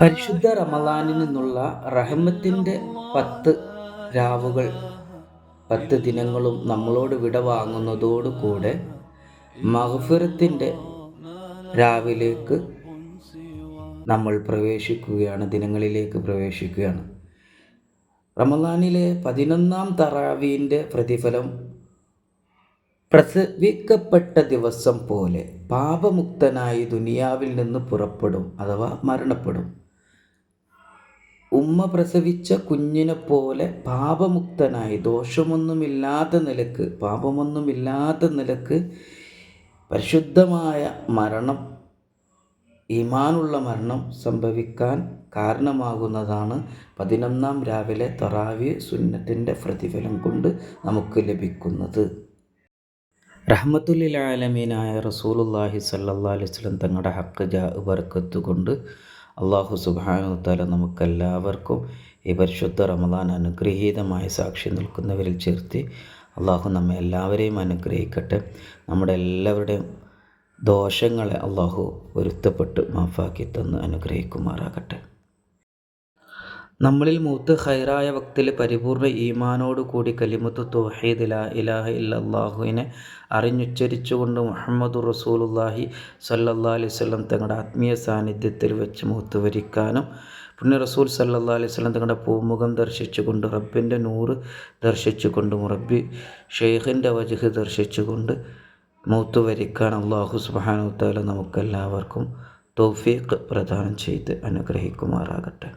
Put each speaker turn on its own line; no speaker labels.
പരിശുദ്ധ റമളാനിൽ നിന്നുള്ള റഹ്മത്തിൻ്റെ 10 രാവുകൾ 10 ദിനങ്ങളും നമ്മളോട് വിട വാങ്ങുന്നതോടുകൂടെ മഗ്ഫിറത്തിൻ്റെ രാവിലേക്ക് നമ്മൾ പ്രവേശിക്കുകയാണ്, ദിനങ്ങളിലേക്ക് പ്രവേശിക്കുകയാണ്. റമളാനിലെ 11-ാം തറാവീൻ്റെ പ്രതിഫലം പ്രസവിക്കപ്പെട്ട ദിവസം പോലെ പാപമുക്തനായി ദുനിയാവിൽ നിന്ന് പുറപ്പെടും അഥവാ മരണപ്പെടും. ഉമ്മ പ്രസവിച്ച കുഞ്ഞിനെ പോലെ പാപമുക്തനായി പാപമൊന്നുമില്ലാത്ത നിലക്ക് പരിശുദ്ധമായ മരണം, ഈമാനുള്ള മരണം സംഭവിക്കാൻ കാരണമാകുന്നതാണ് 11-ാം രാവിലെ തറാവി സുന്നത്തിൻ്റെ പ്രതിഫലം കൊണ്ട് നമുക്ക് ലഭിക്കുന്നത്. റഹ്മത്തുൽ ആലമീനായ റസൂലുള്ളാഹി സ്വല്ലല്ലാഹു അലൈഹി വസല്ലം തങ്ങളുടെ ഹക്ക് ബർക്കത്ത് കൊണ്ട് അല്ലാഹു സുബ്ഹാനഹു വതആല നമുക്കെല്ലാവർക്കും ഈ പരിശുദ്ധ റമളാൻ അനുഗ്രഹീതമായ സാക്ഷി നിൽക്കുന്നവരിൽ ചേർത്തി അല്ലാഹു നമ്മെ എല്ലാവരെയും അനുഗ്രഹിക്കട്ടെ. നമ്മുടെ എല്ലാവരുടെയും ദോഷങ്ങളെ അല്ലാഹു പൊരുത്തപ്പെട്ട് മാഫാക്കി തന്ന് അനുഗ്രഹിക്കുമാറാകട്ടെ. നമ്മളിൽ മൂത്ത് ഖൈറായ വക്തിൽ പരിപൂർണ്ണ ഈമാനോട് കൂടി കലിമത്തു തൗഹീദ് ലാ ഇലാഹ ഇല്ലല്ലാഹുവിനെ അറിഞ്ഞുച്ചരിച്ചുകൊണ്ട് മുഹമ്മദുർ റസൂലുള്ളാഹി സ്വല്ലല്ലാഹു അലൈഹി വസല്ലം തങ്ങളുടെ ആത്മീയ സാന്നിധ്യത്തിൽ വെച്ച് മൂത്ത് വരിക്കാനും പുണ്യ റസൂൽ സല്ലല്ലാഹു അലൈഹി വസല്ലം തങ്ങളുടെ പൂമുഖം ദർശിച്ചുകൊണ്ട് റബ്ബിൻ്റെ നൂറ് ദർശിച്ചുകൊണ്ട് മുറബ്ബി ഷെയ്ഖിൻ്റെ വജ്ഹ് ദർശിച്ചുകൊണ്ട് മൂത്ത് വരിക്കാൻ അല്ലാഹു സുബ്ഹാനഹു വതആല നമുക്കെല്ലാവർക്കും തൗഫീഖ് പ്രദാനം ചെയ്ത് അനുഗ്രഹിക്കുമാറാകട്ടെ.